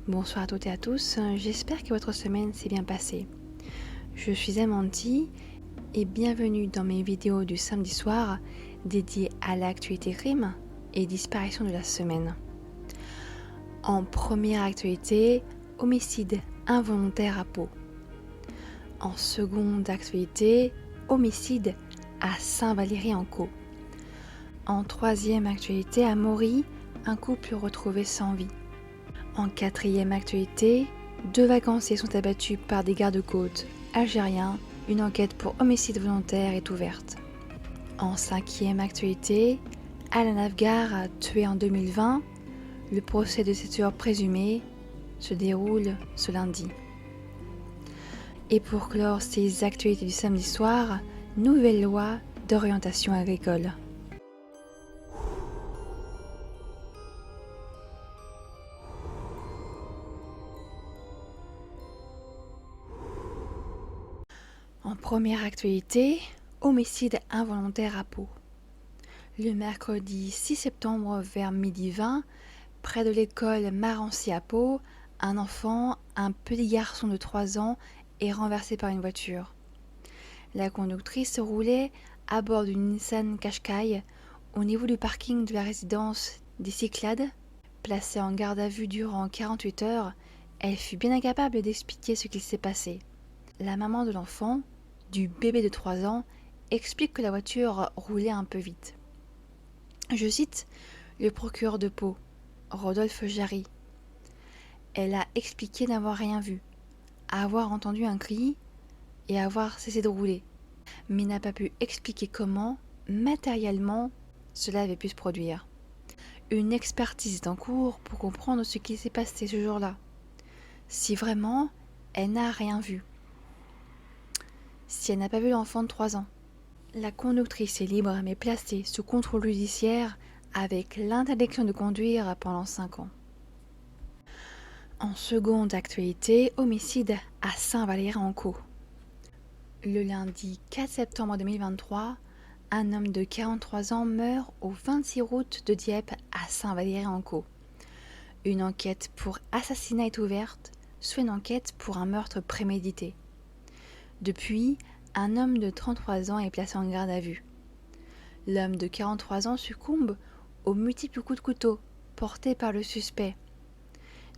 Bonsoir à toutes et à tous, j'espère que votre semaine s'est bien passée. Je suis Amanti et bienvenue dans mes vidéos du samedi soir dédiées à l'actualité crime et disparition de la semaine. En première actualité, homicide involontaire à Pau. En seconde actualité, homicide à Saint-Valery-en-Caux. En troisième actualité, à Maury, un couple retrouvé sans vie. En quatrième actualité, 2 vacanciers sont abattus par des gardes-côtes algériens. Une enquête pour homicide volontaire est ouverte. En cinquième actualité, Alan Afgar, tué en 2020. Le procès de ses tueurs présumés se déroule ce lundi. Et pour clore ces actualités du samedi soir, nouvelle loi d'orientation agricole. En première actualité, homicide involontaire à Pau. Le mercredi 6 septembre vers 12h20, près de l'école Marancy à Pau, un enfant, un petit garçon de 3 ans, est renversé par une voiture. La conductrice roulait à bord d'une Nissan Qashqai au niveau du parking de la résidence des Cyclades. Placée en garde à vue durant 48 heures, elle fut bien incapable d'expliquer ce qu'il s'est passé. La maman de l'enfant, du bébé de 3 ans, explique que la voiture roulait un peu vite. Je cite le procureur de Pau, Rodolphe Jarry. Elle a expliqué n'avoir rien vu, avoir entendu un cri et avoir cessé de rouler, mais n'a pas pu expliquer comment, matériellement, cela avait pu se produire. Une expertise est en cours pour comprendre ce qui s'est passé ce jour-là. Si vraiment, elle n'a rien vu. Si elle n'a pas vu l'enfant de 3 ans. La conductrice est libre mais placée sous contrôle judiciaire avec l'interdiction de conduire pendant 5 ans. En seconde actualité, homicide à Saint-Valery-en-Caux. Le lundi 4 septembre 2023, un homme de 43 ans meurt au 26 route de Dieppe à Saint-Valery-en-Caux. Une enquête pour assassinat est ouverte, soit une enquête pour un meurtre prémédité. Depuis, un homme de 33 ans est placé en garde à vue. L'homme de 43 ans succombe aux multiples coups de couteau portés par le suspect.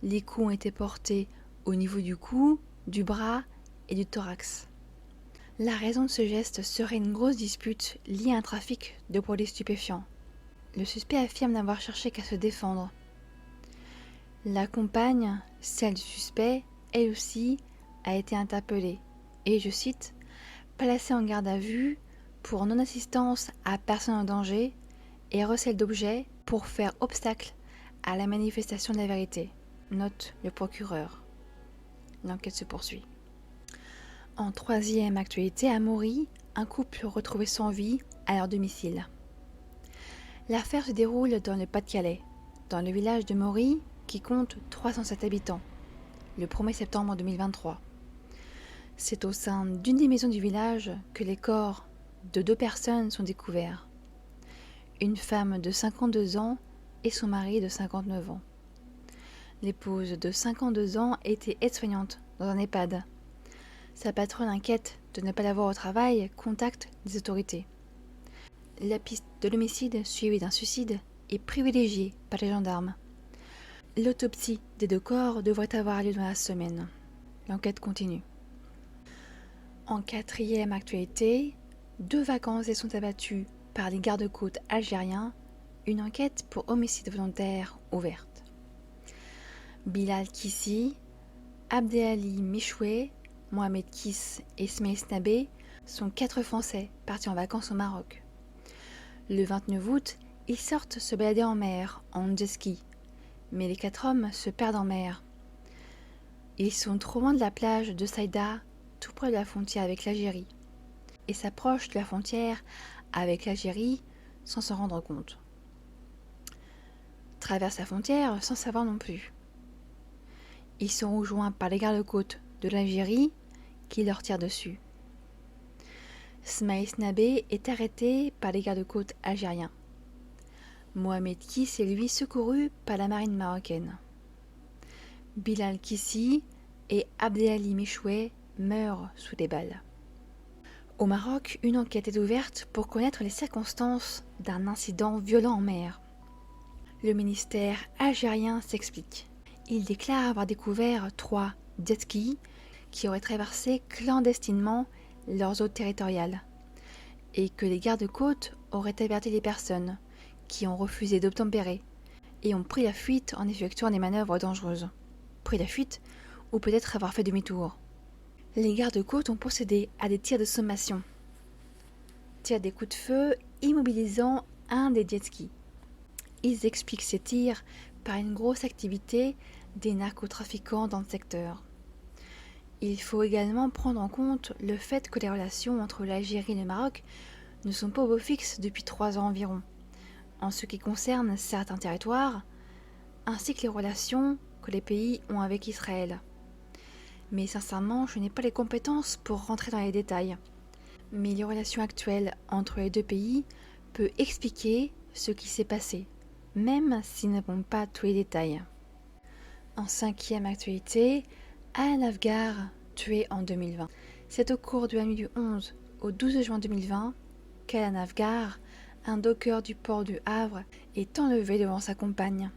Les coups ont été portés au niveau du cou, du bras et du thorax. La raison de ce geste serait une grosse dispute liée à un trafic de produits stupéfiants. Le suspect affirme n'avoir cherché qu'à se défendre. La compagne, celle du suspect, elle aussi, a été interpellée et, je cite, placée en garde à vue pour non-assistance à personne en danger et recel d'objets pour faire obstacle à la manifestation de la vérité, note le procureur. L'enquête se poursuit. En troisième actualité, à Maury, un couple retrouvé sans vie à leur domicile. L'affaire se déroule dans le Pas-de-Calais, dans le village de Maury qui compte 307 habitants, le 1er septembre 2023. C'est au sein d'une des maisons du village que les corps de 2 personnes sont découverts. Une femme de 52 ans et son mari de 59 ans. L'épouse de 52 ans était aide-soignante dans un EHPAD. Sa patronne, inquiète de ne pas la voir au travail, contacte les autorités. La piste de l'homicide suivi d'un suicide est privilégiée par les gendarmes. L'autopsie des 2 corps devrait avoir lieu dans la semaine. L'enquête continue. En quatrième actualité, 2 vacanciers sont abattus par les gardes-côtes algériens. Une enquête pour homicide volontaire ouverte. Bilal Kissi, Abdelali Michoué, Mohamed Kiss et Smaïs Nabé sont 4 Français partis en vacances au Maroc. Le 29 août, ils sortent se balader en mer, en jet ski. Mais les 4 hommes se perdent en mer. Ils sont trop loin de la plage de Saïda, tout près de la frontière avec l'Algérie, et s'approchent de la frontière avec l'Algérie sans s'en rendre compte. Traversent la frontière sans savoir non plus. Ils sont rejoints par les gardes-côtes de l'Algérie qui leur tirent dessus. Smaïs Nabé est arrêté par les gardes-côtes algériens. Mohamed Kiss est lui secouru par la marine marocaine. Bilal Kissi et Abdelali Michoué meurent sous des balles. Au Maroc, une enquête est ouverte pour connaître les circonstances d'un incident violent en mer. Le ministère algérien s'explique. Il déclare avoir découvert 3 jet-skis qui auraient traversé clandestinement leurs eaux territoriales et que les gardes-côtes auraient averti les personnes qui ont refusé d'obtempérer et ont pris la fuite en effectuant des manœuvres dangereuses. Pris la fuite ou peut-être avoir fait demi-tour. Les gardes-côtes ont procédé à des tirs de sommation. Tirent des coups de feu immobilisant un des jet-skis. Ils expliquent ces tirs par une grosse activité des narcotrafiquants dans le secteur. Il faut également prendre en compte le fait que les relations entre l'Algérie et le Maroc ne sont pas au beau fixe depuis 3 ans environ, en ce qui concerne certains territoires, ainsi que les relations que les pays ont avec Israël. Mais sincèrement, je n'ai pas les compétences pour rentrer dans les détails. Mais les relations actuelles entre les deux pays peuvent expliquer ce qui s'est passé, même si nous n'avons pas tous les détails. En 5e actualité, Alan Afgar, tué en 2020. C'est au cours de la nuit du 11 au 12 juin 2020 qu'Alan Afgar, un docker du port du Havre, est enlevé devant sa compagne.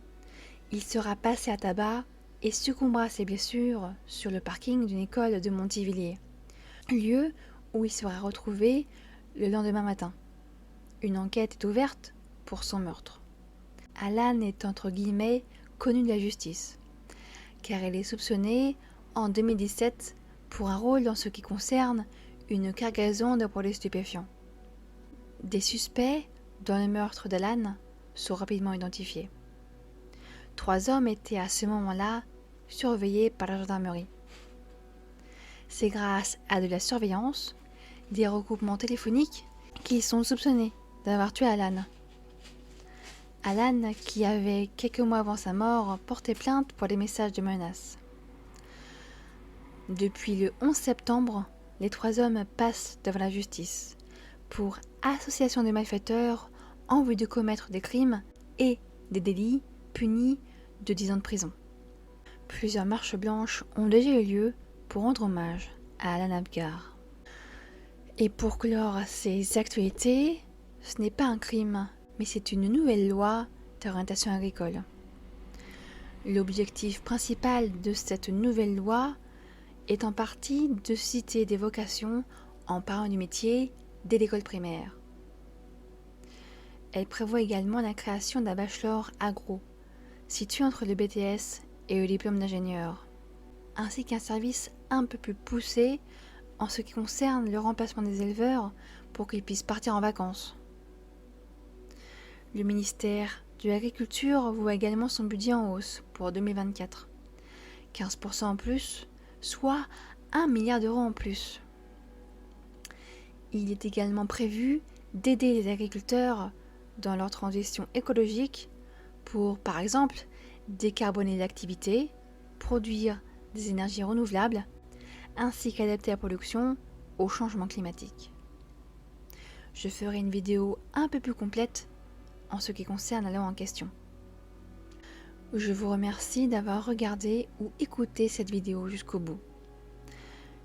Il sera passé à tabac et succombera à ses blessures sur le parking d'une école de Montivilliers, lieu où il sera retrouvé le lendemain matin. Une enquête est ouverte pour son meurtre. Alan est entre guillemets connu de la justice, car il est soupçonné en 2017 pour un rôle dans ce qui concerne une cargaison de produits stupéfiants. Des suspects dans le meurtre d'Alan sont rapidement identifiés. 3 hommes étaient à ce moment-là surveillés par la gendarmerie. C'est grâce à de la surveillance, des recoupements téléphoniques, qu'ils sont soupçonnés d'avoir tué Alan. Alan, qui avait quelques mois avant sa mort porté plainte pour des messages de menaces. Depuis le 11 septembre, les 3 hommes passent devant la justice pour association de malfaiteurs en vue de commettre des crimes et des délits punis de 10 ans de prison. Plusieurs marches blanches ont déjà eu lieu pour rendre hommage à Alan Afgar. Et pour clore ces actualités, ce n'est pas un crime, mais c'est une nouvelle loi d'orientation agricole. L'objectif principal de cette nouvelle loi est en partie de susciter des vocations en parlant du métier dès l'école primaire. Elle prévoit également la création d'un bachelor agro, situé entre le BTS et le diplôme d'ingénieur, ainsi qu'un service un peu plus poussé en ce qui concerne le remplacement des éleveurs pour qu'ils puissent partir en vacances. Le ministère de l'Agriculture voit également son budget en hausse pour 2024, 15% en plus, soit 1 milliard d'euros en plus. Il est également prévu d'aider les agriculteurs dans leur transition écologique pour, par exemple, décarboner l'activité, produire des énergies renouvelables, ainsi qu'adapter la production au changement climatique. Je ferai une vidéo un peu plus complète en ce qui concerne la loi en question. Je vous remercie d'avoir regardé ou écouté cette vidéo jusqu'au bout.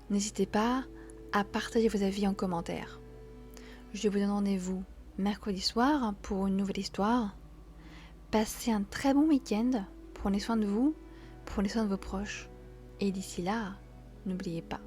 N'hésitez pas à partager vos avis en commentaire. Je vous donne rendez-vous mercredi soir pour une nouvelle histoire. Passez un très bon week-end, prenez soin de vous, prenez soin de vos proches. Et d'ici là, n'oubliez pas,